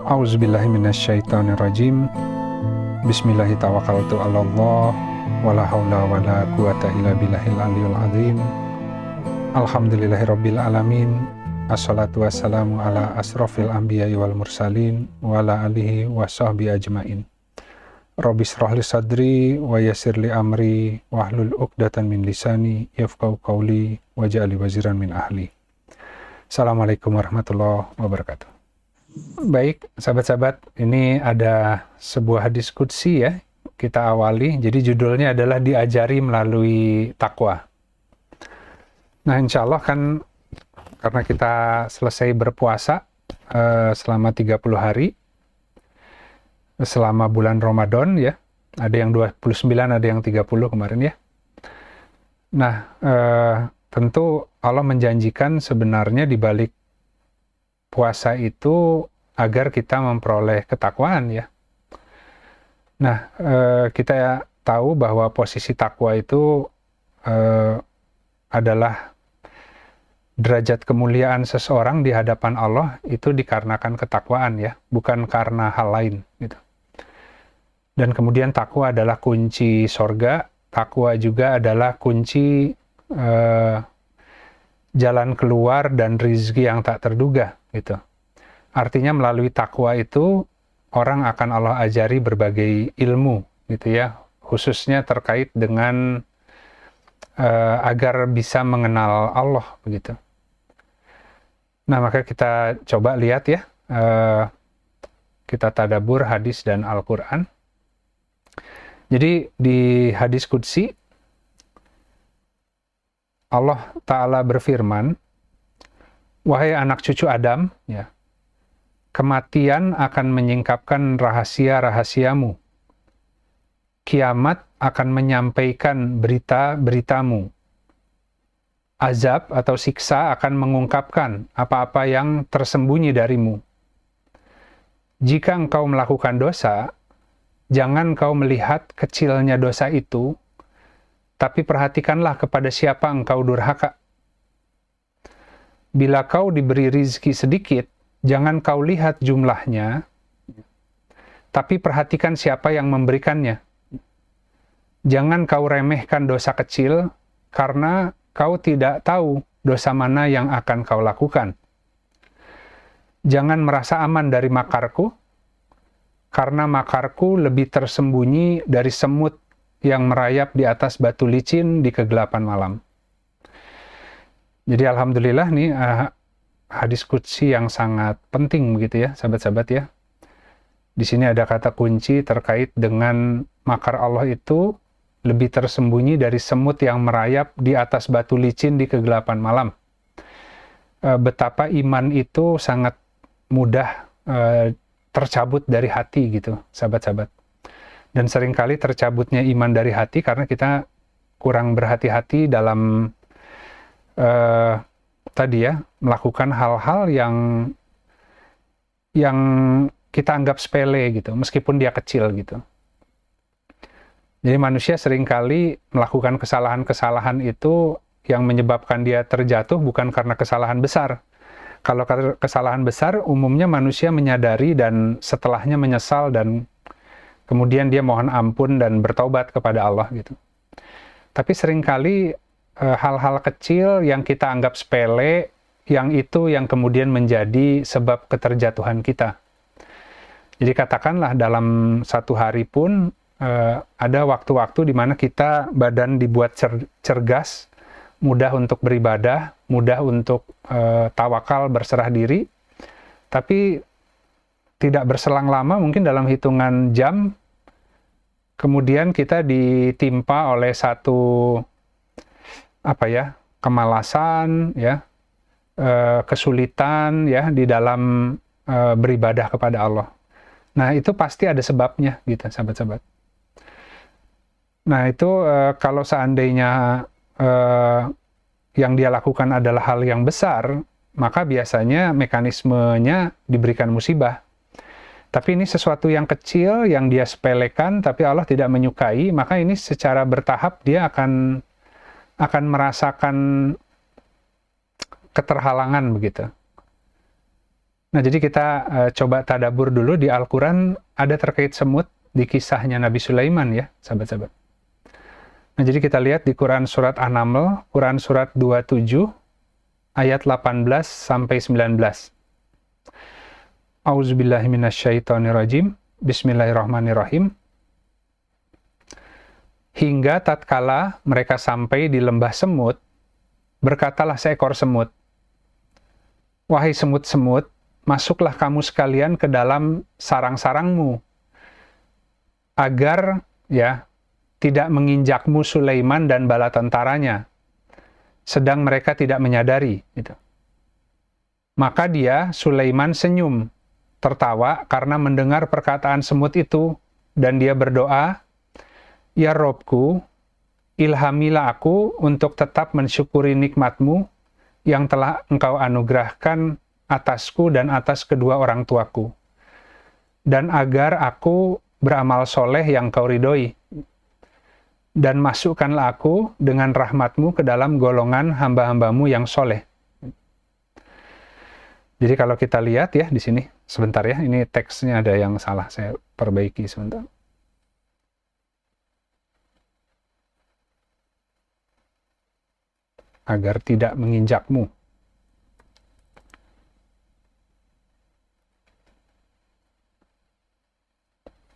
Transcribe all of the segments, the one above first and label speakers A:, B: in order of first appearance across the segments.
A: A'udzubillahi minasyaitonirrajim. Bismillahirrahmanirrahim. Tawakkaltu 'alallah wala haula wala quwata illa billahil aliyul azim. Alhamdulillahirabbil alamin. Assalatu wassalamu ala asrofil anbiya'i wal mursalin wa ala alihi wa sahbihi ajmain. Rabbi shrah li sadri wa yassir li amri wahlul 'uqdatam min lisani yafqahu qawli waj'al li waziran min ahli. Assalamualaikum warahmatullahi wabarakatuh. Baik, sahabat-sahabat, ini ada sebuah diskusi ya, kita awali. Jadi judulnya adalah diajari melalui takwa. Nah, insya Allah kan karena kita selesai berpuasa selama 30 hari, selama bulan Ramadan ya, ada yang 29, ada yang 30 kemarin ya. Nah, tentu Allah menjanjikan sebenarnya di balik puasa itu agar kita memperoleh ketakwaan ya. Nah, kita tahu bahwa posisi takwa itu adalah derajat kemuliaan seseorang di hadapan Allah itu dikarenakan ketakwaan ya, bukan karena hal lain gitu. Dan kemudian takwa adalah kunci sorga, takwa juga adalah kunci jalan keluar dan rizki yang tak terduga gitu. Artinya melalui takwa itu orang akan Allah ajari berbagai ilmu gitu ya, khususnya terkait dengan agar bisa mengenal Allah begitu. Nah, maka kita coba lihat ya, kita tadabbur hadis dan Al-Quran. Jadi di hadis qudsi Allah Ta'ala berfirman, wahai anak cucu Adam, ya, kematian akan menyingkapkan rahasia-rahasiamu. Kiamat akan menyampaikan berita-beritamu. Azab atau siksa akan mengungkapkan apa-apa yang tersembunyi darimu. Jika engkau melakukan dosa, jangan kau melihat kecilnya dosa itu, tapi perhatikanlah kepada siapa engkau durhaka. Bila kau diberi rizki sedikit, jangan kau lihat jumlahnya, tapi perhatikan siapa yang memberikannya. Jangan kau remehkan dosa kecil, karena kau tidak tahu dosa mana yang akan kau lakukan. Jangan merasa aman dari makarku, karena makarku lebih tersembunyi dari semut yang merayap di atas batu licin di kegelapan malam. Jadi alhamdulillah nih hadis qudsi yang sangat penting begitu ya, sahabat-sahabat ya. Di sini ada kata kunci terkait dengan makar Allah itu lebih tersembunyi dari semut yang merayap di atas batu licin di kegelapan malam. Betapa iman itu sangat mudah tercabut dari hati gitu, sahabat-sahabat. Dan seringkali tercabutnya iman dari hati karena kita kurang berhati-hati dalam tadi ya, melakukan hal-hal yang kita anggap sepele gitu, meskipun dia kecil gitu. Jadi manusia seringkali melakukan kesalahan-kesalahan itu yang menyebabkan dia terjatuh bukan karena kesalahan besar. Kalau kesalahan besar, umumnya manusia menyadari dan setelahnya menyesal dan kemudian dia mohon ampun dan bertaubat kepada Allah gitu. Tapi seringkali hal-hal kecil yang kita anggap sepele, yang itu yang kemudian menjadi sebab keterjatuhan kita. Jadi katakanlah dalam satu hari pun ada waktu-waktu di mana kita badan dibuat cergas, mudah untuk beribadah, mudah untuk tawakal, berserah diri, tapi tidak berselang lama, mungkin dalam hitungan jam, kemudian kita ditimpa oleh satu kemalasan, ya, kesulitan, ya, di dalam beribadah kepada Allah. Nah, itu pasti ada sebabnya, gitu, sahabat-sahabat. Nah, itu kalau seandainya yang dia lakukan adalah hal yang besar, maka biasanya mekanismenya diberikan musibah. Tapi ini sesuatu yang kecil, yang dia sepelekan, tapi Allah tidak menyukai, maka ini secara bertahap dia akan merasakan keterhalangan begitu. Nah, jadi kita coba tadabur dulu di Al-Quran ada terkait semut di kisahnya Nabi Sulaiman ya, sahabat-sahabat. Nah, jadi kita lihat di Quran Surat An-Naml, Quran Surat 27, ayat 18 sampai 19. A'udzubillahi minasyaitonirrajim. Bismillahirrahmanirrahim. Hingga tatkala mereka sampai di lembah semut, berkatalah seekor semut, "Wahai semut-semut, masuklah kamu sekalian ke dalam sarang-sarangmu, agar ya tidak menginjakmu Sulaiman dan bala tentaranya, sedang mereka tidak menyadari." Gitu. Maka dia, Sulaiman, senyum, tertawa karena mendengar perkataan semut itu, dan dia berdoa, "Ya Robku, ilhamilah aku untuk tetap mensyukuri nikmatmu yang telah engkau anugerahkan atasku dan atas kedua orang tuaku, dan agar aku beramal soleh yang kau ridhoi, dan masukkanlah aku dengan rahmatmu ke dalam golongan hamba-hambamu yang soleh." Jadi kalau kita lihat ya di sini, sebentar ya, ini teksnya ada yang salah, saya perbaiki sebentar. Agar tidak menginjakmu.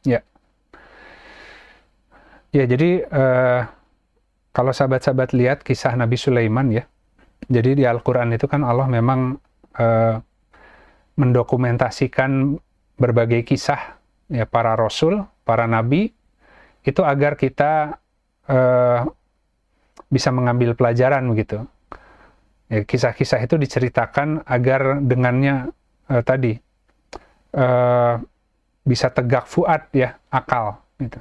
A: Ya. Ya, jadi kalau sahabat-sahabat lihat kisah Nabi Sulaiman ya, jadi di Al-Quran itu kan Allah memang mendokumentasikan berbagai kisah ya para rasul, para nabi, itu agar kita bisa mengambil pelajaran begitu. Ya, kisah-kisah itu diceritakan agar dengannya tadi bisa tegak fuad ya, akal gitu.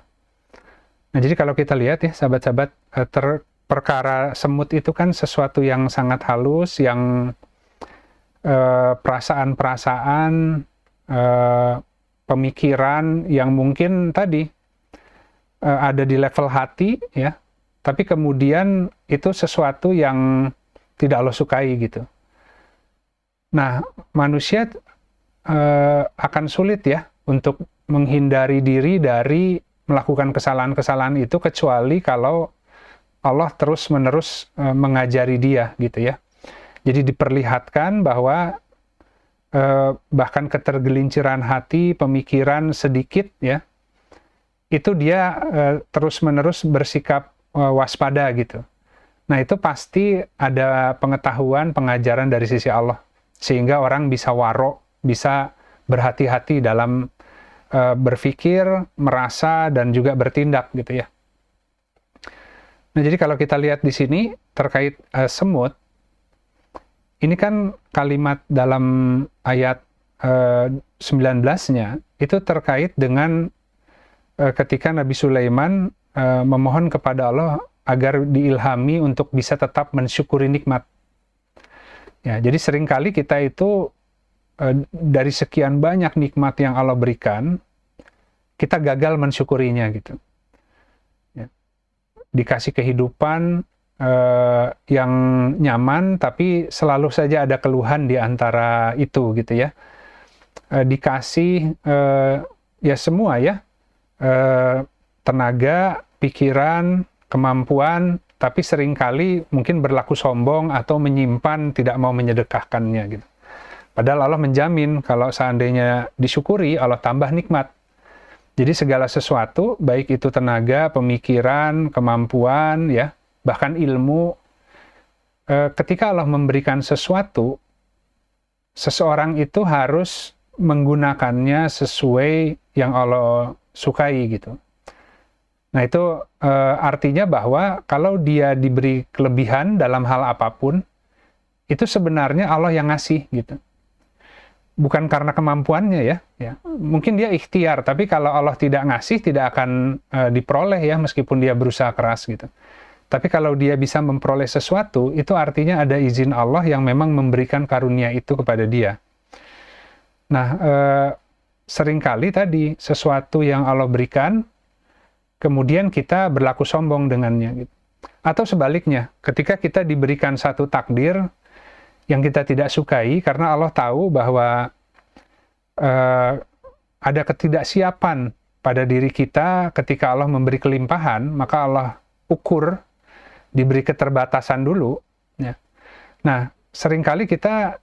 A: Nah, jadi kalau kita lihat ya sahabat-sahabat, perkara semut itu kan sesuatu yang sangat halus, yang perasaan-perasaan, pemikiran yang mungkin tadi ada di level hati ya, tapi kemudian itu sesuatu yang tidak Allah sukai gitu. Nah, manusia akan sulit ya untuk menghindari diri dari melakukan kesalahan-kesalahan itu, kecuali kalau Allah terus-menerus mengajari dia gitu ya. Jadi diperlihatkan bahwa bahkan ketergelinciran hati, pemikiran sedikit ya, itu dia terus-menerus bersikap waspada gitu. Nah, itu pasti ada pengetahuan, pengajaran dari sisi Allah, sehingga orang bisa waro, bisa berhati-hati dalam berpikir, merasa, dan juga bertindak gitu ya. Nah, jadi kalau kita lihat di sini terkait semut, ini kan kalimat dalam ayat 19-nya itu terkait dengan ketika Nabi Sulaiman memohon kepada Allah agar diilhami untuk bisa tetap mensyukuri nikmat. Ya, jadi seringkali kita itu dari sekian banyak nikmat yang Allah berikan, kita gagal mensyukurinya gitu. Ya. Dikasih kehidupan yang nyaman, tapi selalu saja ada keluhan di antara itu gitu ya. Dikasih ya semua ya, tenaga, pikiran, kemampuan, tapi seringkali mungkin berlaku sombong atau menyimpan, tidak mau menyedekahkannya gitu. Padahal Allah menjamin kalau seandainya disyukuri, Allah tambah nikmat. Jadi segala sesuatu, baik itu tenaga, pemikiran, kemampuan, ya, bahkan ilmu, ketika Allah memberikan sesuatu, seseorang itu harus menggunakannya sesuai yang Allah sukai gitu. Nah, itu artinya bahwa kalau dia diberi kelebihan dalam hal apapun, itu sebenarnya Allah yang ngasih gitu. Bukan karena kemampuannya ya. Mungkin dia ikhtiar, tapi kalau Allah tidak ngasih, tidak akan diperoleh ya, meskipun dia berusaha keras gitu. Tapi kalau dia bisa memperoleh sesuatu, itu artinya ada izin Allah yang memang memberikan karunia itu kepada dia. Nah, seringkali tadi sesuatu yang Allah berikan, kemudian kita berlaku sombong dengannya gitu. Atau sebaliknya, ketika kita diberikan satu takdir yang kita tidak sukai, karena Allah tahu bahwa ada ketidaksiapan pada diri kita ketika Allah memberi kelimpahan, maka Allah ukur, diberi keterbatasan dulu. Ya. Nah, seringkali kita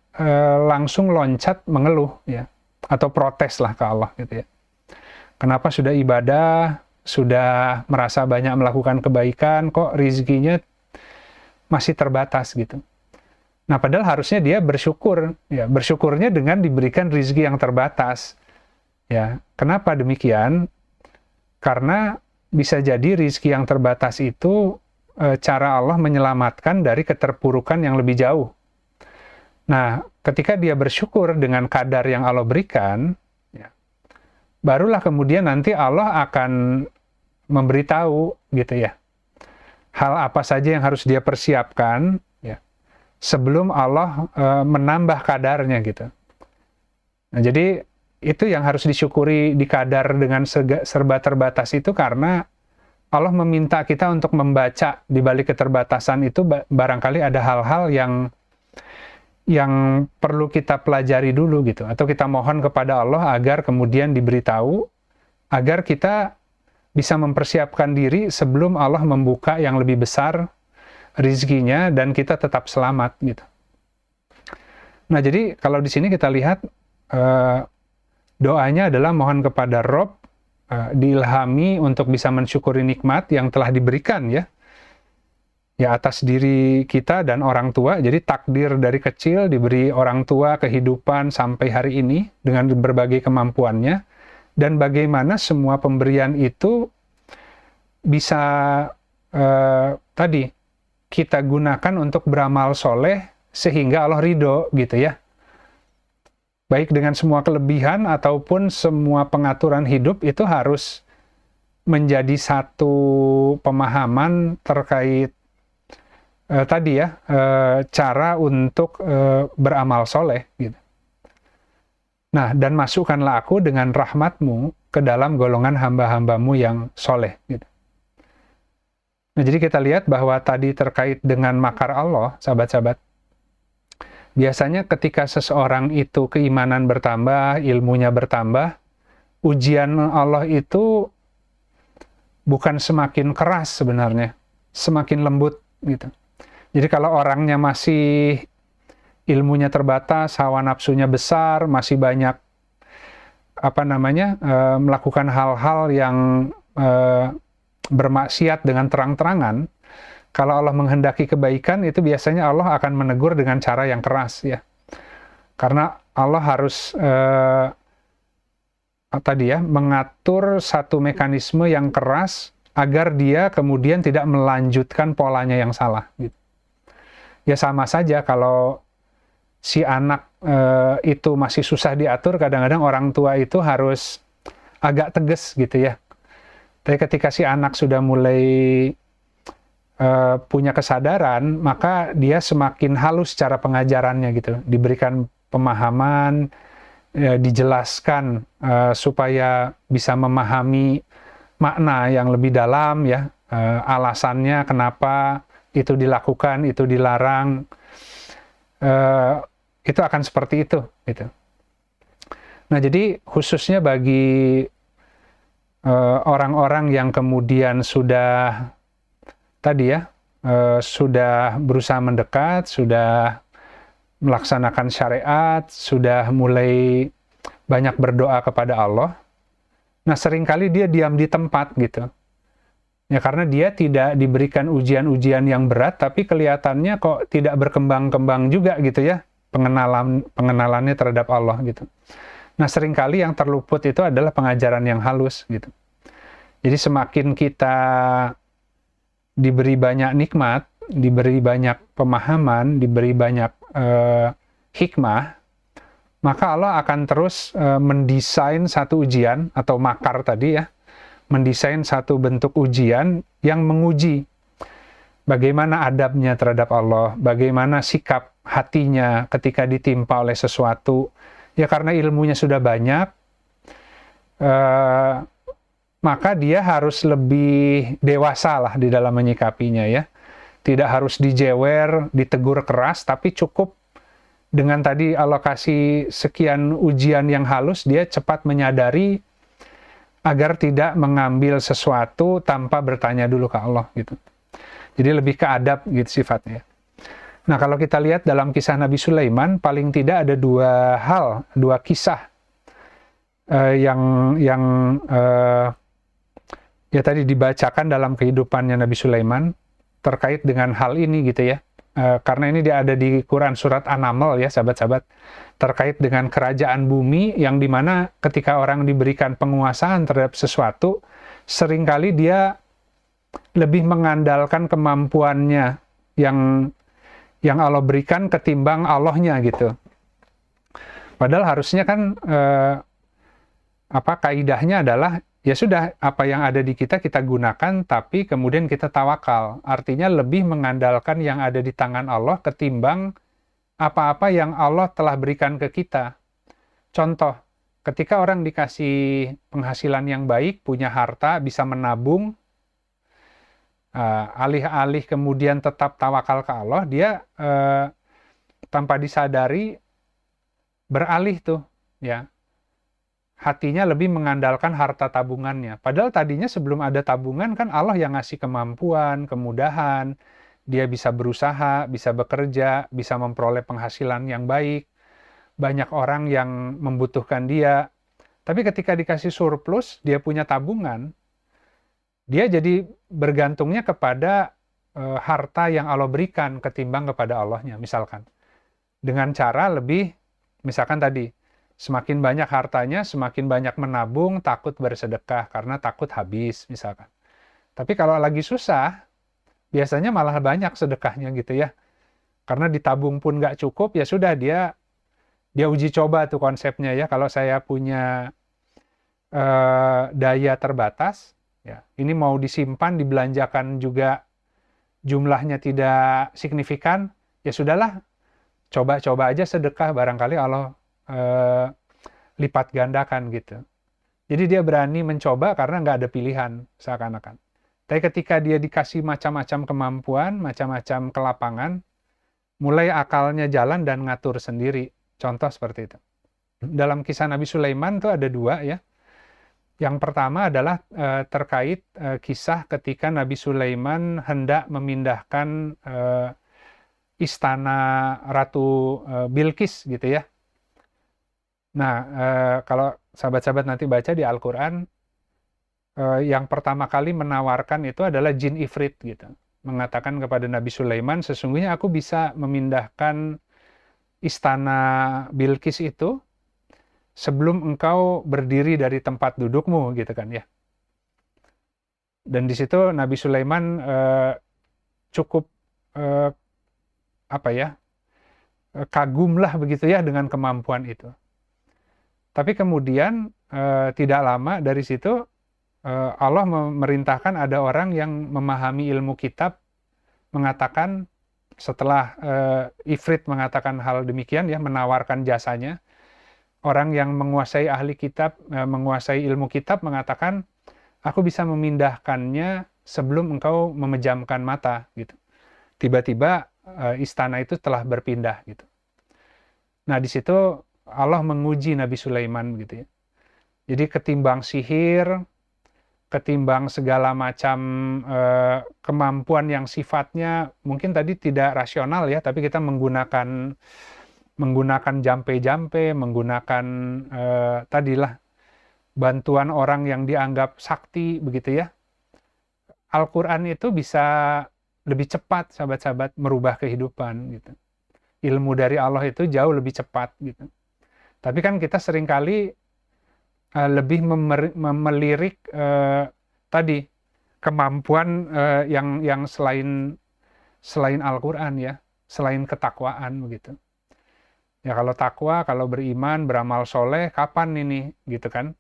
A: langsung loncat mengeluh, ya, atau protes lah ke Allah, gitu ya. Kenapa sudah ibadah, sudah merasa banyak melakukan kebaikan, kok rezekinya masih terbatas gitu. Nah, padahal harusnya dia bersyukur, ya, bersyukurnya dengan diberikan rezeki yang terbatas. Ya, kenapa demikian? Karena bisa jadi rezeki yang terbatas itu cara Allah menyelamatkan dari keterpurukan yang lebih jauh. Nah, ketika dia bersyukur dengan kadar yang Allah berikan, ya, barulah kemudian nanti Allah akan memberitahu, gitu ya, hal apa saja yang harus dia persiapkan, ya, sebelum Allah menambah kadarnya, gitu. Nah, jadi itu yang harus disyukuri di kadar dengan serba terbatas itu, karena Allah meminta kita untuk membaca di balik keterbatasan itu, barangkali ada hal-hal yang perlu kita pelajari dulu, gitu, atau kita mohon kepada Allah agar kemudian diberitahu, agar kita bisa mempersiapkan diri sebelum Allah membuka yang lebih besar rezekinya dan kita tetap selamat, gitu. Nah, jadi kalau di sini kita lihat doanya adalah mohon kepada Rob, diilhami untuk bisa mensyukuri nikmat yang telah diberikan, ya atas diri kita dan orang tua. Jadi takdir dari kecil diberi orang tua kehidupan sampai hari ini dengan berbagai kemampuannya, dan bagaimana semua pemberian itu bisa tadi kita gunakan untuk beramal soleh sehingga Allah ridho, gitu ya. Baik dengan semua kelebihan ataupun semua pengaturan hidup itu harus menjadi satu pemahaman terkait tadi ya, cara untuk beramal soleh, gitu. Nah, dan masukkanlah aku dengan rahmatmu ke dalam golongan hamba-hambamu yang soleh, gitu. Nah, jadi kita lihat bahwa tadi terkait dengan makar Allah, sahabat-sahabat, biasanya ketika seseorang itu keimanan bertambah, ilmunya bertambah, ujian Allah itu bukan semakin keras sebenarnya, semakin lembut, gitu. Jadi kalau orangnya masih ilmunya terbatas, hawa nafsunya besar, masih banyak melakukan hal-hal yang bermaksiat dengan terang-terangan, kalau Allah menghendaki kebaikan itu biasanya Allah akan menegur dengan cara yang keras, ya. Karena Allah harus mengatur satu mekanisme yang keras agar dia kemudian tidak melanjutkan polanya yang salah, gitu. Ya sama saja kalau si anak itu masih susah diatur, kadang-kadang orang tua itu harus agak tegas, gitu ya. Tapi ketika si anak sudah mulai punya kesadaran, maka dia semakin halus cara pengajarannya, gitu. Diberikan pemahaman, dijelaskan supaya bisa memahami makna yang lebih dalam, ya, alasannya kenapa itu dilakukan, itu dilarang, itu akan seperti itu, gitu. Nah, jadi khususnya bagi orang-orang yang kemudian sudah tadi ya, sudah berusaha mendekat, sudah melaksanakan syariat, sudah mulai banyak berdoa kepada Allah. Nah, seringkali dia diam di tempat, gitu. Ya, karena dia tidak diberikan ujian-ujian yang berat, tapi kelihatannya kok tidak berkembang-kembang juga, gitu ya, pengenalannya terhadap Allah, gitu. Nah, seringkali yang terluput itu adalah pengajaran yang halus, gitu. Jadi semakin kita diberi banyak nikmat, diberi banyak pemahaman, diberi banyak hikmah, maka Allah akan terus mendesain satu ujian atau makar tadi, ya, mendesain satu bentuk ujian yang menguji bagaimana adabnya terhadap Allah, bagaimana sikap hatinya ketika ditimpa oleh sesuatu. Ya, karena ilmunya sudah banyak, maka dia harus lebih dewasa lah di dalam menyikapinya, ya. Tidak harus dijewer, ditegur keras, tapi cukup dengan tadi alokasi sekian ujian yang halus, dia cepat menyadari agar tidak mengambil sesuatu tanpa bertanya dulu ke Allah gitu. Jadi lebih ke adab gitu sifatnya. Nah, kalau kita lihat dalam kisah Nabi Sulaiman, paling tidak ada dua kisah yang ya tadi dibacakan dalam kehidupannya Nabi Sulaiman terkait dengan hal ini gitu ya. Karena ini dia ada di Quran surat An-Naml ya sahabat-sahabat, terkait dengan kerajaan bumi yang dimana ketika orang diberikan penguasaan terhadap sesuatu, seringkali dia lebih mengandalkan kemampuannya yang Allah berikan ketimbang Allahnya gitu. Padahal harusnya kan kaidahnya adalah ya sudah, apa yang ada di kita gunakan, tapi kemudian kita tawakal. Artinya lebih mengandalkan yang ada di tangan Allah ketimbang apa-apa yang Allah telah berikan ke kita. Contoh, ketika orang dikasih penghasilan yang baik, punya harta, bisa menabung, alih-alih kemudian tetap tawakal ke Allah, dia tanpa disadari beralih tuh, ya. Hatinya lebih mengandalkan harta tabungannya. Padahal tadinya sebelum ada tabungan kan Allah yang ngasih kemampuan, kemudahan, dia bisa berusaha, bisa bekerja, bisa memperoleh penghasilan yang baik. Banyak orang yang membutuhkan dia. Tapi ketika dikasih surplus, dia punya tabungan, dia jadi bergantungnya kepada harta yang Allah berikan ketimbang kepada Allahnya, misalkan. Dengan cara lebih, misalkan tadi, semakin banyak hartanya, semakin banyak menabung, takut bersedekah karena takut habis, misalkan. Tapi kalau lagi susah, biasanya malah banyak sedekahnya gitu ya. Karena ditabung pun nggak cukup, ya sudah dia uji coba tuh konsepnya ya. Kalau saya punya daya terbatas, ya ini mau disimpan, dibelanjakan juga jumlahnya tidak signifikan, ya sudahlah, coba-coba aja sedekah, barangkali Allah lipat gandakan gitu. Jadi dia berani mencoba karena nggak ada pilihan seakan-akan. Tapi ketika dia dikasih macam-macam kemampuan, macam-macam kelapangan, mulai akalnya jalan dan ngatur sendiri. Contoh seperti itu. Dalam kisah Nabi Sulaiman tuh ada dua ya. Yang pertama adalah terkait kisah ketika Nabi Sulaiman hendak memindahkan istana Ratu Bilqis gitu ya. Nah, kalau sahabat-sahabat nanti baca di Al-Quran, yang pertama kali menawarkan itu adalah jin ifrit gitu. Mengatakan kepada Nabi Sulaiman, sesungguhnya aku bisa memindahkan istana Bilqis itu sebelum engkau berdiri dari tempat dudukmu gitu kan ya. Dan di situ Nabi Sulaiman cukup kagumlah begitu ya dengan kemampuan itu. Tapi kemudian tidak lama dari situ Allah memerintahkan ada orang yang memahami ilmu kitab mengatakan, setelah Ifrit mengatakan hal demikian ya, menawarkan jasanya, orang yang menguasai ahli kitab, menguasai ilmu kitab mengatakan, aku bisa memindahkannya sebelum engkau memejamkan mata gitu. Tiba-tiba istana itu telah berpindah gitu. Nah di situ Allah menguji Nabi Sulaiman gitu ya. Jadi ketimbang sihir, ketimbang segala macam kemampuan yang sifatnya mungkin tadi tidak rasional ya, tapi kita menggunakan jampe-jampe, menggunakan tadilah bantuan orang yang dianggap sakti begitu ya. Al-Quran itu bisa lebih cepat sahabat-sahabat merubah kehidupan gitu. Ilmu dari Allah itu jauh lebih cepat gitu. Tapi kan kita seringkali lebih melirik tadi kemampuan yang selain Al-Quran ya, selain ketakwaan begitu. Ya kalau takwa, kalau beriman, beramal soleh, kapan ini gitu kan?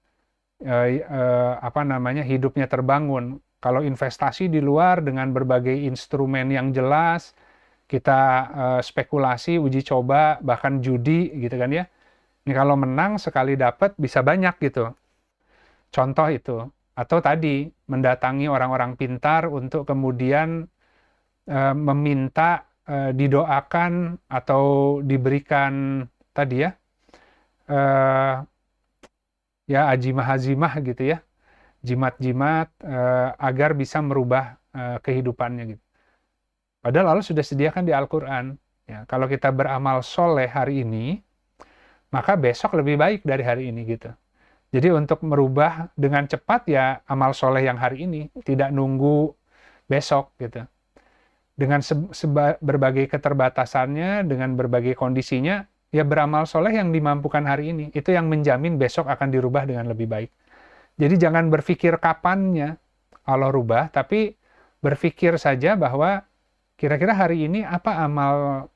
A: Hidupnya terbangun. Kalau investasi di luar dengan berbagai instrumen yang jelas, kita spekulasi, uji coba, bahkan judi gitu kan ya. Ini kalau menang sekali dapat bisa banyak gitu. Contoh itu. Atau tadi mendatangi orang-orang pintar untuk kemudian meminta didoakan atau diberikan tadi eh, ya azimah-azimah gitu ya, jimat-jimat agar bisa merubah kehidupannya gitu. Padahal Allah sudah sediakan di Al-Quran. Ya, kalau kita beramal soleh hari ini, maka besok lebih baik dari hari ini gitu. Jadi untuk merubah dengan cepat ya amal soleh yang hari ini, tidak nunggu besok gitu. Dengan berbagai keterbatasannya, dengan berbagai kondisinya, ya beramal soleh yang dimampukan hari ini. Itu yang menjamin besok akan dirubah dengan lebih baik. Jadi jangan berpikir kapannya Allah rubah, tapi berpikir saja bahwa kira-kira hari ini apa amal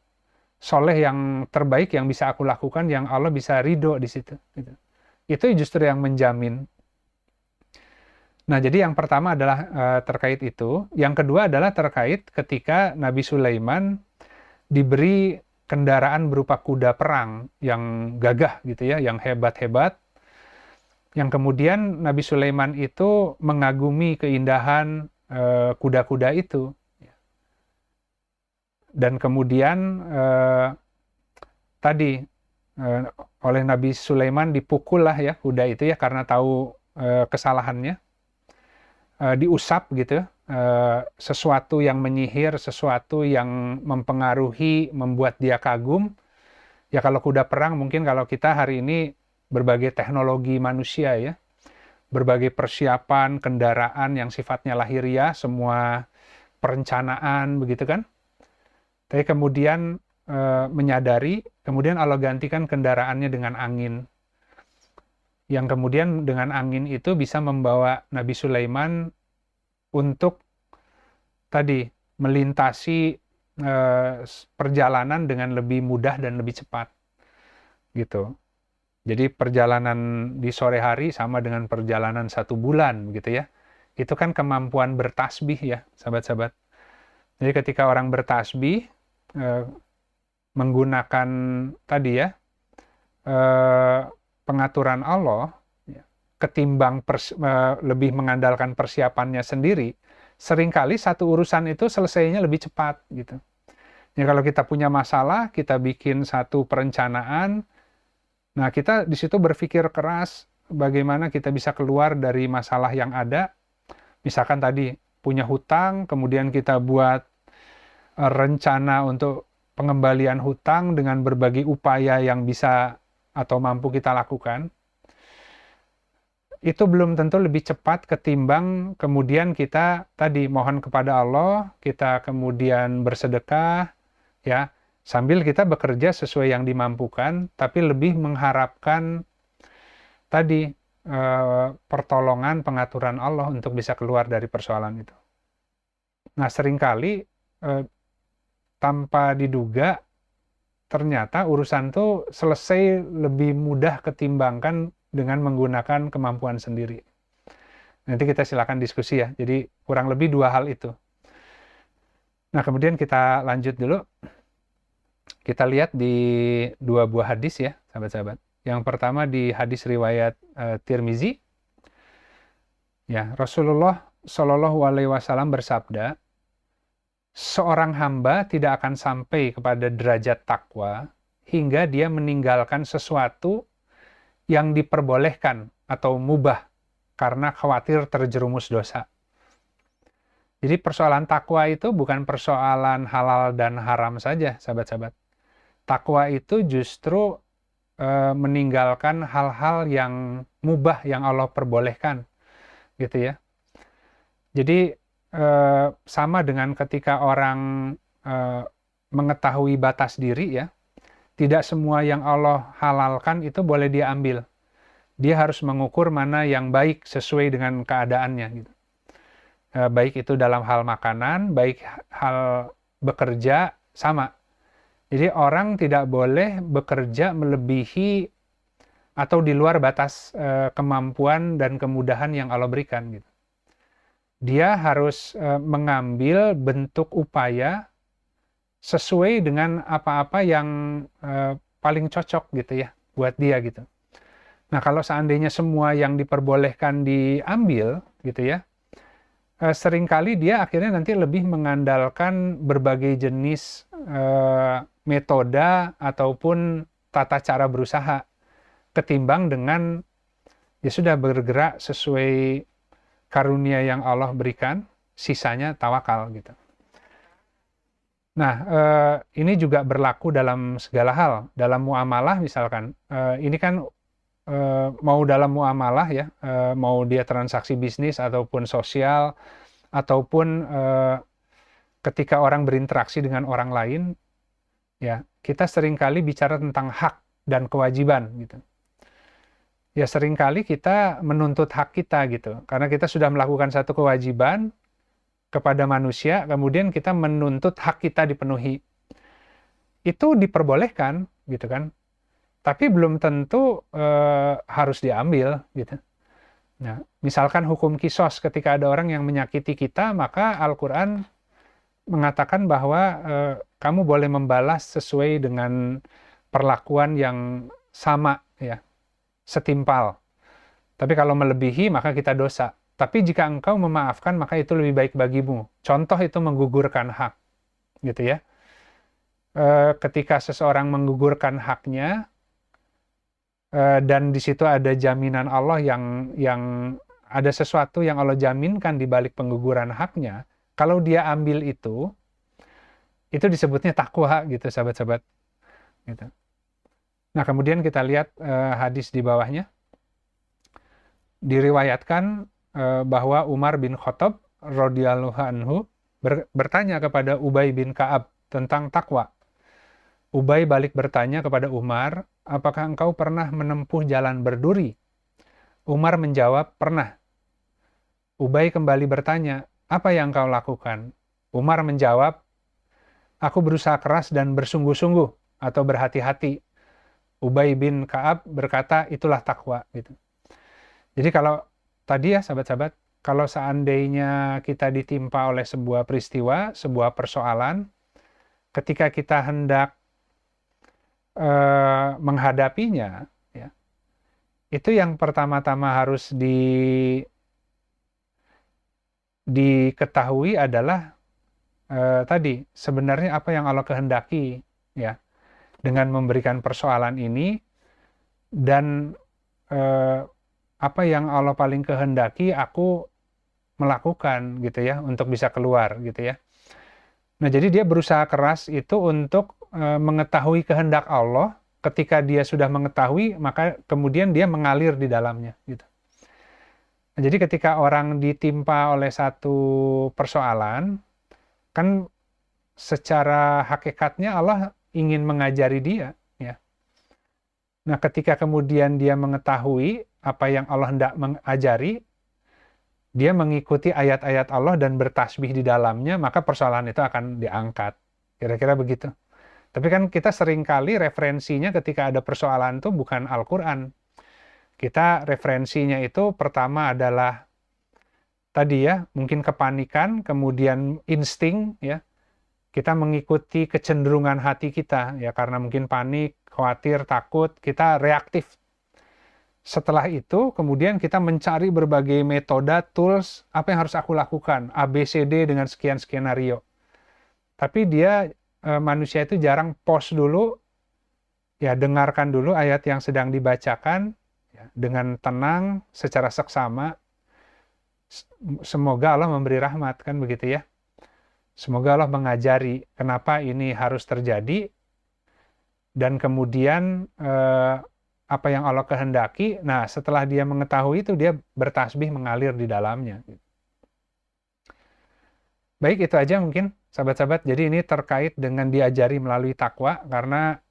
A: soleh yang terbaik yang bisa aku lakukan, yang Allah bisa ridho di situ. Gitu. Itu justru yang menjamin. Nah, jadi yang pertama adalah terkait itu. Yang kedua adalah terkait ketika Nabi Sulaiman diberi kendaraan berupa kuda perang yang gagah gitu ya, yang hebat-hebat. Yang kemudian Nabi Sulaiman itu mengagumi keindahan kuda-kuda itu. Dan kemudian tadi oleh Nabi Sulaiman dipukul lah ya kuda itu ya karena tahu kesalahannya. Diusap gitu, sesuatu yang menyihir, sesuatu yang mempengaruhi, membuat dia kagum. Ya kalau kuda perang mungkin kalau kita hari ini berbagai teknologi manusia ya, berbagai persiapan kendaraan yang sifatnya lahiriah, semua perencanaan begitu kan. Tapi kemudian menyadari, kemudian Allah gantikan kendaraannya dengan angin. Yang kemudian dengan angin itu bisa membawa Nabi Sulaiman untuk tadi melintasi perjalanan dengan lebih mudah dan lebih cepat gitu. Jadi perjalanan di sore hari sama dengan perjalanan 1 bulan gitu ya. Itu kan kemampuan bertasbih ya sahabat-sahabat. Jadi ketika orang bertasbih menggunakan tadi ya pengaturan Allah, ketimbang lebih mengandalkan persiapannya sendiri, seringkali satu urusan itu selesainya lebih cepat gitu. Ya kalau kita punya masalah, kita bikin satu perencanaan, nah kita di situ berpikir keras bagaimana kita bisa keluar dari masalah yang ada. Misalkan tadi punya hutang, kemudian kita buat rencana untuk pengembalian hutang dengan berbagai upaya yang bisa atau mampu kita lakukan, itu belum tentu lebih cepat ketimbang kemudian kita tadi mohon kepada Allah, kita kemudian bersedekah, ya, sambil kita bekerja sesuai yang dimampukan, tapi lebih mengharapkan tadi pertolongan, pengaturan Allah untuk bisa keluar dari persoalan itu. Nah, seringkali tanpa diduga, ternyata urusan itu selesai lebih mudah ketimbangkan dengan menggunakan kemampuan sendiri. Nanti kita silakan diskusi ya. Jadi kurang lebih 2 hal itu. Nah, kemudian kita lanjut dulu. Kita lihat di 2 buah hadis ya, sahabat-sahabat. Yang pertama di hadis riwayat Tirmizi. Ya, Rasulullah Shallallahu alaihi wasallam bersabda, seorang hamba tidak akan sampai kepada derajat takwa hingga dia meninggalkan sesuatu yang diperbolehkan atau mubah karena khawatir terjerumus dosa. Jadi persoalan takwa itu bukan persoalan halal dan haram saja, sahabat-sahabat. Takwa itu justru meninggalkan hal-hal yang mubah yang Allah perbolehkan, gitu ya. Jadi sama dengan ketika orang mengetahui batas diri ya, tidak semua yang Allah halalkan itu boleh dia ambil. Dia harus mengukur mana yang baik sesuai dengan keadaannya gitu. Baik itu dalam hal makanan, baik hal bekerja, sama. Jadi orang tidak boleh bekerja melebihi atau di luar batas kemampuan dan kemudahan yang Allah berikan gitu. Dia harus mengambil bentuk upaya sesuai dengan apa-apa yang paling cocok gitu ya buat dia gitu. Nah, kalau seandainya semua yang diperbolehkan diambil gitu ya, seringkali dia akhirnya nanti lebih mengandalkan berbagai jenis metode ataupun tata cara berusaha, ketimbang dengan ya sudah bergerak sesuai karunia yang Allah berikan, sisanya tawakal gitu. Nah, ini juga berlaku dalam segala hal. Dalam muamalah misalkan, ini kan mau dalam muamalah ya, mau dia transaksi bisnis ataupun sosial, ataupun ketika orang berinteraksi dengan orang lain, ya kita seringkali bicara tentang hak dan kewajiban gitu. Ya seringkali kita menuntut hak kita gitu, karena kita sudah melakukan satu kewajiban kepada manusia, kemudian kita menuntut hak kita dipenuhi. Itu diperbolehkan gitu kan, tapi belum tentu harus diambil gitu. Nah, misalkan hukum kisos, ketika ada orang yang menyakiti kita, maka Al-Quran mengatakan bahwa kamu boleh membalas sesuai dengan perlakuan yang sama ya, setimpal. Tapi kalau melebihi maka kita dosa. Tapi jika engkau memaafkan maka itu lebih baik bagimu. Contoh itu menggugurkan hak, gitu ya. Ketika seseorang menggugurkan haknya dan di situ ada jaminan Allah yang ada sesuatu yang Allah jaminkan di balik pengguguran haknya, kalau dia ambil itu disebutnya takwa gitu, sahabat-sahabat. Gitu. Nah, kemudian kita lihat hadis di bawahnya. Diriwayatkan bahwa Umar bin Khattab radhiyallahu anhu bertanya kepada Ubay bin Ka'ab tentang takwa. Ubay balik bertanya kepada Umar, apakah engkau pernah menempuh jalan berduri? Umar menjawab, pernah. Ubay kembali bertanya, apa yang engkau lakukan? Umar menjawab, aku berusaha keras dan bersungguh-sungguh atau berhati-hati. Ubay bin Ka'ab berkata, itulah takwa. Gitu. Jadi kalau tadi ya sahabat-sahabat, kalau seandainya kita ditimpa oleh sebuah peristiwa, sebuah persoalan, ketika kita hendak menghadapinya, ya, itu yang pertama-tama harus diketahui adalah tadi sebenarnya apa yang Allah kehendaki ya dengan memberikan persoalan ini, dan apa yang Allah paling kehendaki aku melakukan gitu ya untuk bisa keluar gitu ya. Nah, jadi dia berusaha keras itu untuk mengetahui kehendak Allah. Ketika dia sudah mengetahui, maka kemudian dia mengalir di dalamnya gitu. Nah, jadi ketika orang ditimpa oleh satu persoalan, kan secara hakikatnya Allah ingin mengajari dia ya. Nah, ketika kemudian dia mengetahui apa yang Allah hendak mengajari, dia mengikuti ayat-ayat Allah dan bertasbih di dalamnya, maka persoalan itu akan diangkat. Kira-kira begitu. Tapi kan kita seringkali referensinya ketika ada persoalan itu bukan Al-Quran. Kita referensinya itu pertama adalah tadi ya, mungkin kepanikan, kemudian insting ya. Kita mengikuti kecenderungan hati kita ya, karena mungkin panik, khawatir, takut, kita reaktif. Setelah itu kemudian kita mencari berbagai metode, tools, apa yang harus aku lakukan, A, B, C, D dengan sekian skenario. Tapi manusia itu jarang pause dulu, ya dengarkan dulu ayat yang sedang dibacakan ya, dengan tenang, secara seksama. Semoga Allah memberi rahmat, kan begitu ya. Semoga Allah mengajari kenapa ini harus terjadi, dan kemudian apa yang Allah kehendaki. Nah, setelah dia mengetahui itu, dia bertasbih mengalir di dalamnya. Baik, itu aja mungkin sahabat-sahabat. Jadi ini terkait dengan diajari melalui takwa, karena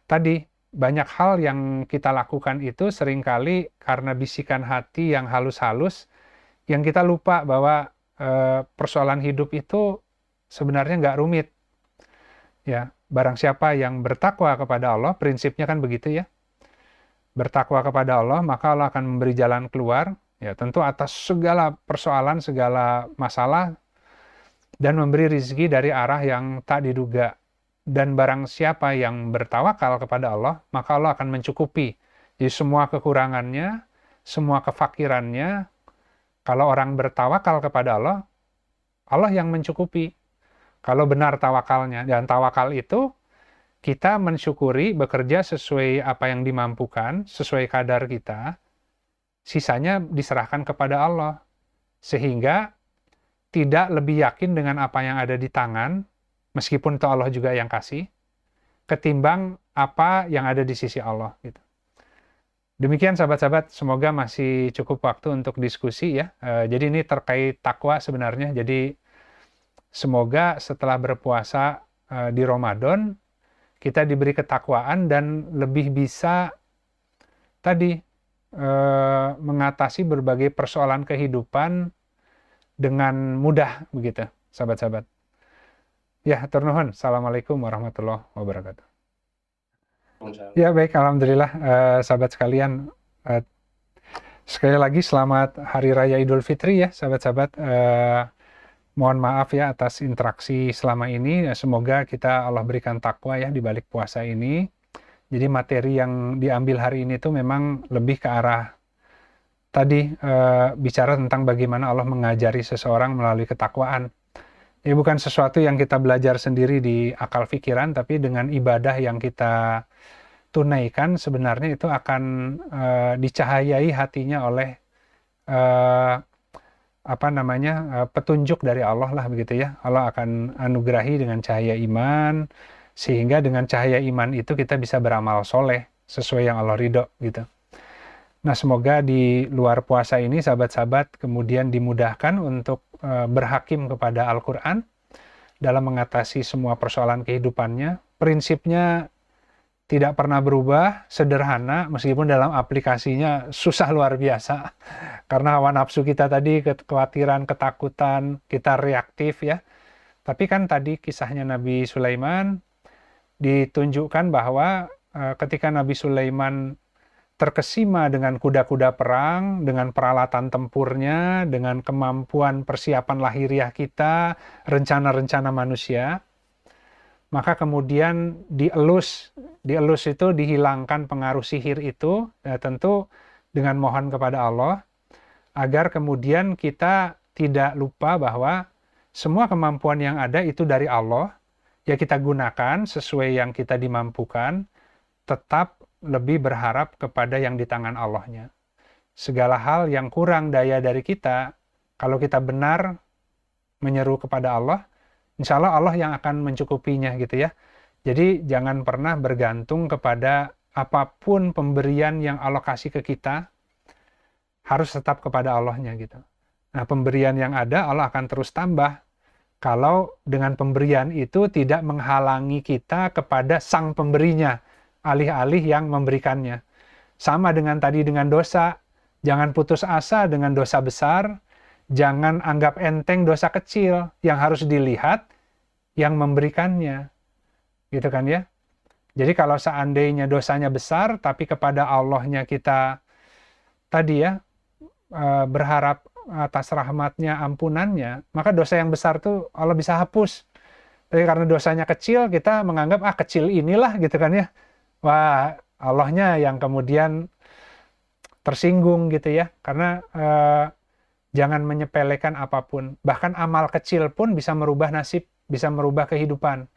A: tadi banyak hal yang kita lakukan itu seringkali karena bisikan hati yang halus-halus, yang kita lupa bahwa persoalan hidup itu sebenarnya nggak rumit. Ya, barang siapa yang bertakwa kepada Allah, prinsipnya kan begitu ya. Bertakwa kepada Allah, maka Allah akan memberi jalan keluar, ya tentu atas segala persoalan, segala masalah, dan memberi rezeki dari arah yang tak diduga. Dan barang siapa yang bertawakal kepada Allah, maka Allah akan mencukupi. Jadi semua kekurangannya, semua kefakirannya, kalau orang bertawakal kepada Allah, Allah yang mencukupi. Kalau benar tawakalnya. Dan tawakal itu kita mensyukuri, bekerja sesuai apa yang dimampukan, sesuai kadar kita, sisanya diserahkan kepada Allah. Sehingga tidak lebih yakin dengan apa yang ada di tangan, meskipun itu Allah juga yang kasih, ketimbang apa yang ada di sisi Allah. Gitu. Demikian sahabat-sahabat, semoga masih cukup waktu untuk diskusi ya. Jadi ini terkait takwa sebenarnya. Jadi semoga setelah berpuasa di Ramadan, kita diberi ketakwaan dan lebih bisa tadi mengatasi berbagai persoalan kehidupan dengan mudah begitu, sahabat-sahabat. Ya, hatur nuhun. Assalamualaikum warahmatullahi wabarakatuh. Ya baik, alhamdulillah sahabat sekalian. Sekali lagi selamat Hari Raya Idul Fitri ya sahabat-sahabat. Mohon maaf ya atas interaksi selama ini. Semoga kita Allah berikan takwa ya di balik puasa ini. Jadi materi yang diambil hari ini tuh memang lebih ke arah tadi bicara tentang bagaimana Allah mengajari seseorang melalui ketakwaan. Ini bukan sesuatu yang kita belajar sendiri di akal pikiran, tapi dengan ibadah yang kita tunaikan sebenarnya itu akan dicahayai hatinya oleh petunjuk dari Allah lah begitu ya. Allah akan anugerahi dengan cahaya iman, sehingga dengan cahaya iman itu kita bisa beramal soleh sesuai yang Allah ridho gitu. Nah semoga di luar puasa ini sahabat-sahabat kemudian dimudahkan untuk berhakim kepada Al-Quran dalam mengatasi semua persoalan kehidupannya. Prinsipnya tidak pernah berubah, sederhana, meskipun dalam aplikasinya susah luar biasa. Karena hawa nafsu kita tadi, kekhawatiran, ketakutan, kita reaktif ya. Tapi kan tadi kisahnya Nabi Sulaiman ditunjukkan bahwa ketika Nabi Sulaiman terkesima dengan kuda-kuda perang, dengan peralatan tempurnya, dengan kemampuan persiapan lahiriah kita, rencana-rencana manusia, maka kemudian dielus itu dihilangkan pengaruh sihir itu, tentu dengan mohon kepada Allah, agar kemudian kita tidak lupa bahwa semua kemampuan yang ada itu dari Allah, ya kita gunakan sesuai yang kita dimampukan, tetap lebih berharap kepada yang di tangan Allahnya. Segala hal yang kurang daya dari kita, kalau kita benar menyeru kepada Allah, insya Allah Allah yang akan mencukupinya gitu ya. Jadi jangan pernah bergantung kepada apapun pemberian yang Allah kasih ke kita, harus tetap kepada Allahnya gitu. Nah pemberian yang ada Allah akan terus tambah, kalau dengan pemberian itu tidak menghalangi kita kepada sang pemberinya, alih-alih yang memberikannya. Sama dengan tadi dengan dosa, jangan putus asa dengan dosa besar, jangan anggap enteng dosa kecil, yang harus dilihat yang memberikannya. Gitu kan ya. Jadi kalau seandainya dosanya besar, tapi kepada Allahnya kita tadi ya, berharap atas rahmatnya, ampunannya, maka dosa yang besar tuh Allah bisa hapus. Tapi karena dosanya kecil, kita menganggap, kecil inilah gitu kan ya. Wah, Allahnya yang kemudian tersinggung gitu ya. Karena jangan menyepelekan apapun. Bahkan amal kecil pun bisa merubah nasib, bisa merubah kehidupan.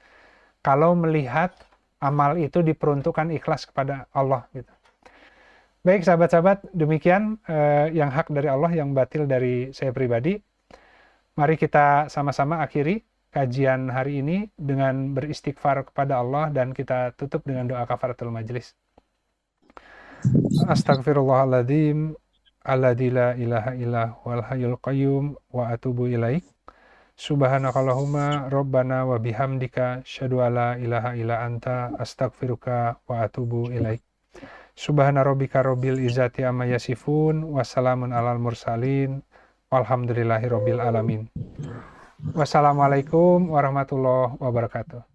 A: Kalau melihat amal itu diperuntukkan ikhlas kepada Allah gitu. Baik sahabat-sahabat, demikian yang hak dari Allah, yang batil dari saya pribadi. Mari kita sama-sama akhiri kajian hari ini dengan beristighfar kepada Allah, dan kita tutup dengan doa kafaratul majlis. Astaghfirullahaladzim, alladzi la ilaha illa huwal hayyul qayyum, wa atubu ilaik. Subhanakallahumma rabbana wa bihamdika asyhadu alla ilaha illa anta astaghfiruka wa atubu ilaik. Subhana rabbika rabbil izzati amma yasifun, wassalamun alal mursalin, walhamdulillahi rabbil alamin. Wassalamualaikum warahmatullahi wabarakatuh.